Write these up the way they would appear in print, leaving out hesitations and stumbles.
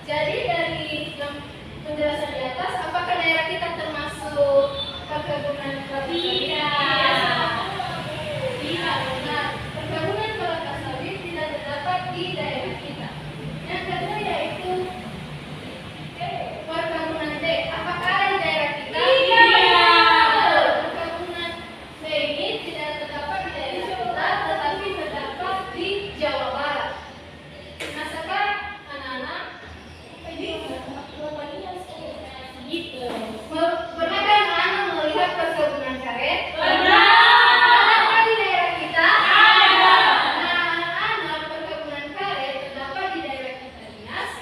Jadi dari penjelasan di atas, apakah daerah kita termasuk perkebunan kelapa sawit? Tidak benar. Perkebunan kelapa sawit tidak terdapat di daerah kita. Yang kedua yaitu perkebunan teh. Apakah ada di daerah kita? Perkebunan teh ini tidak terdapat di daerah kita, tetapi terdapat di Jawa Barat. Nah sekarang anak-anak, pernahkah anak-anak melihat perkebunan karet? Adakah di daerah kita? Nah anak-anak, perkebunan karet terdapat di daerah kita Nias,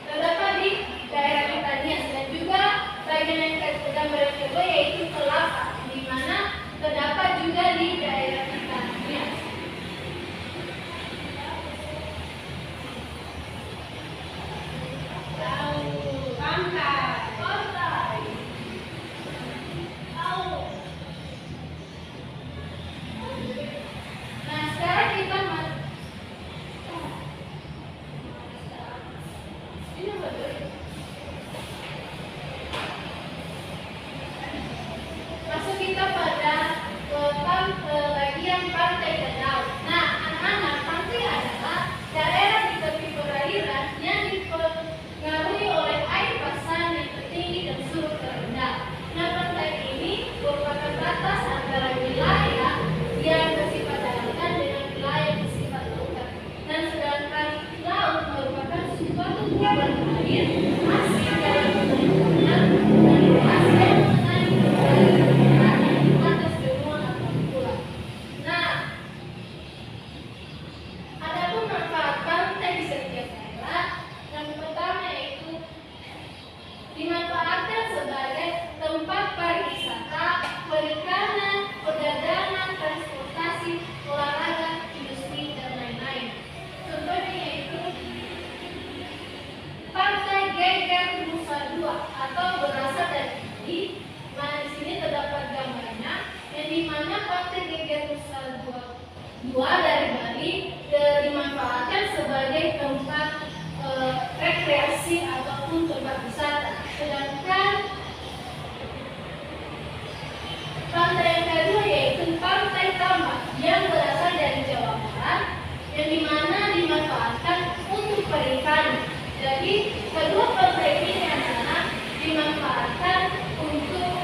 terdapat di daerah kita Nias, dan juga bagian yang gambar yang kedua yaitu kelapa, di mana terdapat juga di daerah kita Nias. Nah sekarang kita masuk kita pada bagian pantai danau. Nah anak-anak, pantai adalah daerah di tepi perairan yang dipengaruhi oleh air pasang yang tertinggi dan surut terendah. Nah pantai ini merupakan batas antara wilayah yang bersifat daratan dengan wilayah yang bersifat lautan. Dan sedangkan laut merupakan suatu sumber air asin dalam penerbangan dan luas yang mengenai perairan di atas benua atau pulau. Nah, adapun manfaat pantai di setiap daerah, yang pertama yaitu dimanfaatkan sebagai tempat pariwisata, perikanan, perdagangan, transportasi, olahraga, industri, dan lain-lain. Contohnya yaitu Pantai Geger Nusa Dua atau berasal dari Bali. Mana di sini terdapat gambarnya, yang dimana Pantai Geger Nusa Dua dari Bali dimanfaatkan sebagai tempat rekreasi ataupun tempat wisata. Sedangkan pantai yang kedua yaitu Pantai Tambak yang berasal dari Jawa Barat, yang dimana dimanfaatkan untuk perikanan. Jadi kedua pantai ini adalah dimanfaatkan untuk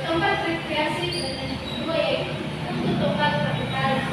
tempat rekreasi, dan yang kedua yaitu untuk tempat perikanan.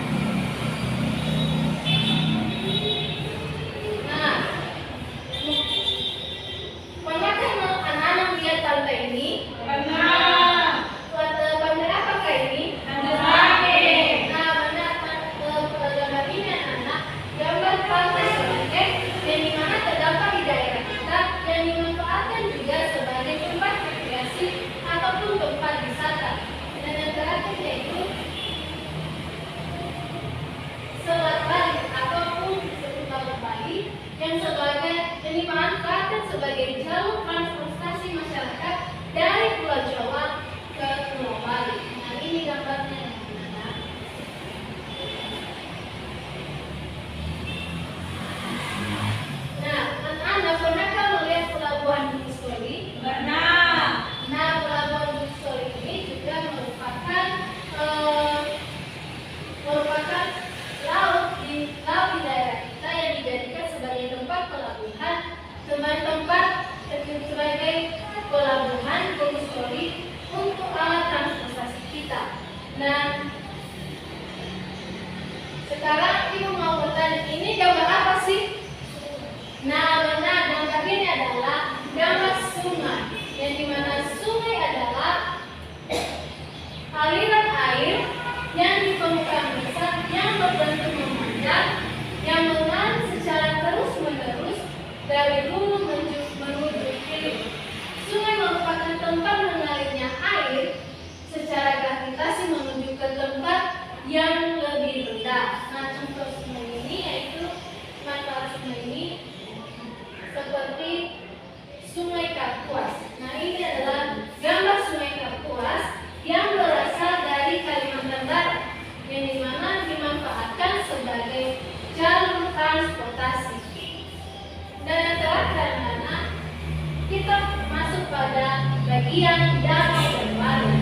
pada bagian danau dan waduk.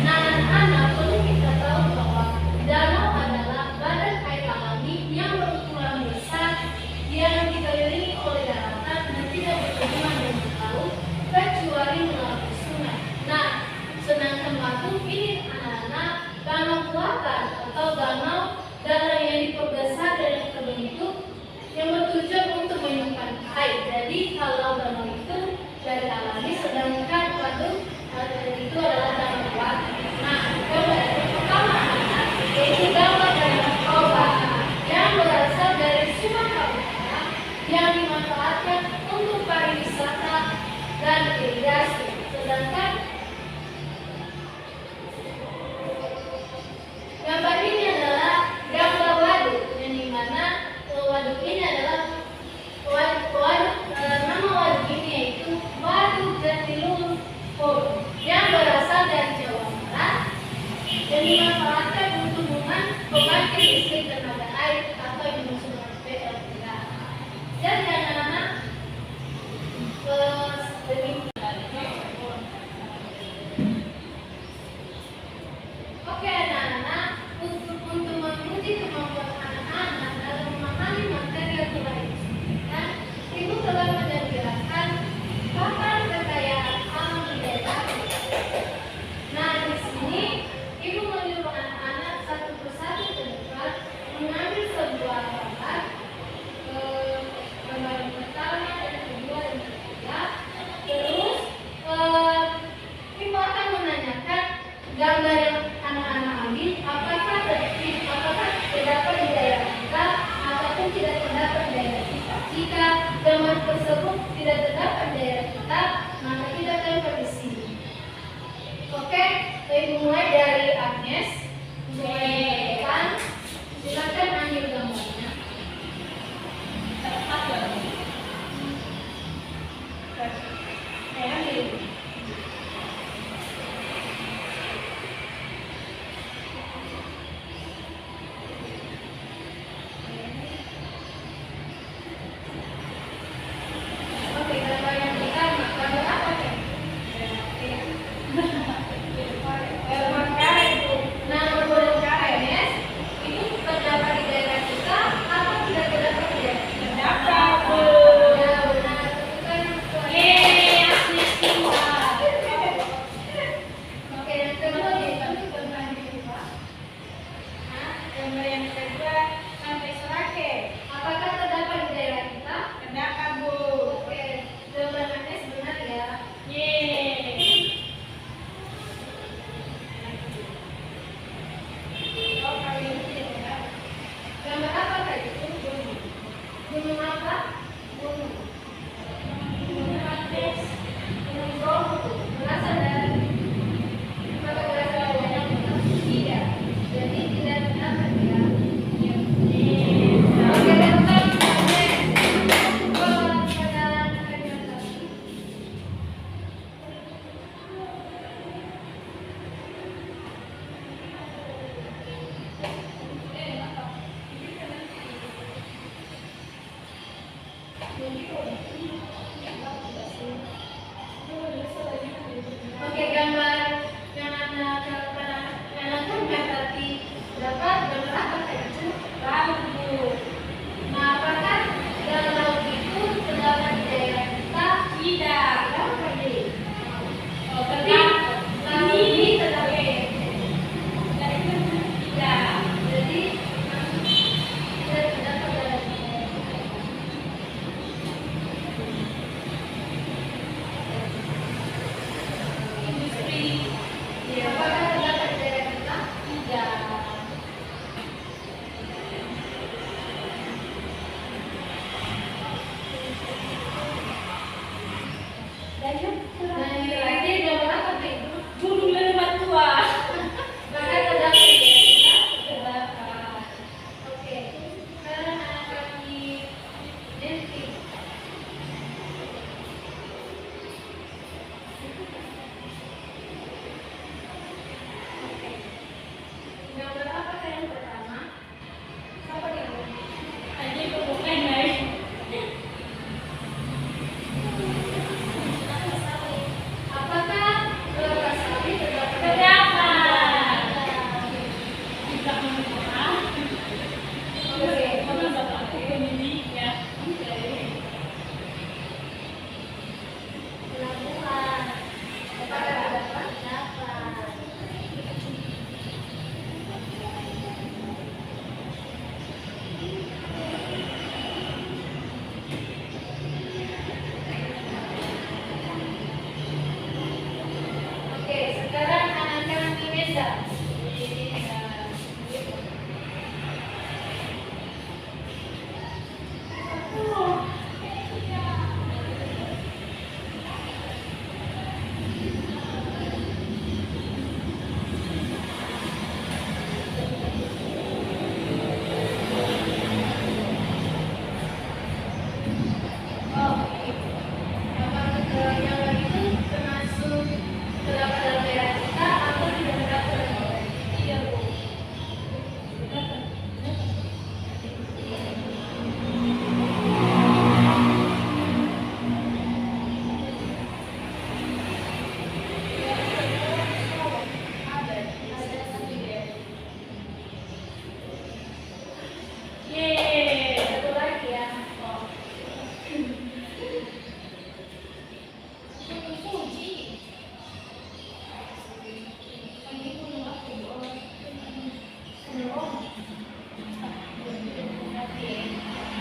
Nah, anak-anak perlu kita tahu bahwa danau adalah badan air alami yang berukuran besar yang dikelilingi oleh daratan dan tidak berhubungan dengan laut kecuali melalui sungai. Nah, sedangkan waduk ini anak-anak danau buatan atau danau yang diperbesar dan terbentuk yang bertujuan untuk menyimpan air. Jadi kalau danau itu dari alami, sedangkan waduk itu adalah danau buatan. Nah, gambar yang pertama yaitu gambar dari narkoba yang berasal dari Sumatera Utara yang dimanfaatkan untuk pariwisata dan irigasi. Sedangkan gambar ini adalah gambar waduk, yang dimana waduk ini adalah nama waduk ini yaitu Waduk Jatiluhur Forum yang berasal dari Jawa Barat dan dimanfaatkan untuk pembangkit listrik tenaga air atau yang disebut PLTU. Jadi anak-anak Oke anak-anak, untuk menguji kemampuan anak-anak dalam memahami materi yang telah disebutkan, Ibu telah menjelaskan papan kekayaan alam di daerah. Nah, di sini Ibu menyuruh anak-anak satu persatu ke depan mengambil sebuah gambar, gambar yang pertama, yang kedua, dan ketiga. Terus Ibu akan menanyakan gambar yang anak-anak ambil apakah terdapat di daerah kita ataupun tidak terdapat di daerah kita. Jika gambar tersebut tidak terdapat di daerah kita, maka kita tempel di sini. Oke, Ibu mulai dari Agnes. Silakan ambil gambarnya. Ambil. Oke, gambar yang pertama, gambar apa kan? Burung karet. Nah, burung karet itu terdapat di daerah kita atau tidak terdapat di daerah kita? Terdapat, Bu. Ya, benar. Oke, yang kedua gambar yang kedua Pantai Sorake. Apakah terdapat di daerah kita? Terdapat, Bu. Oke, jawabannya benar ya. Oh, kali ini ya. Gambar apa tadi? Gunung. Gunung apa? Gunung. Gunung Andes. Gunung Bromo. Berasal dari maka berasal dari yang tidak. Jadi tidak terdapat ya. Oke, teman-teman. Oke, gambar yang anak tadi dapat gambar apa tadi? Laut, Bu. Nah, apakah dalam laut itu terdapat di daerah kita? Tidak. Kenapa tadi? Oh, tapi laut ini terdapat. Tidak. Jadi tidak terdapat dalam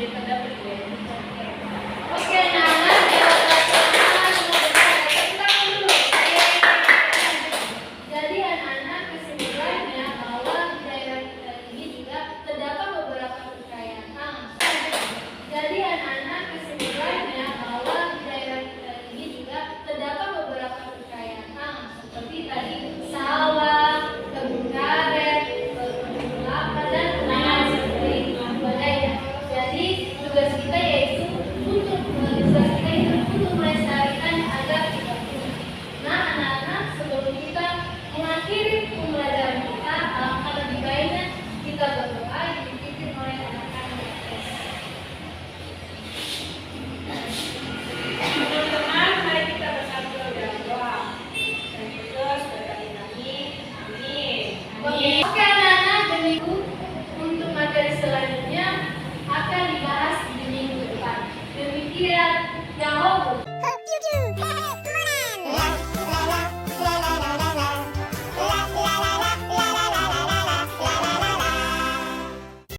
terdapat ya.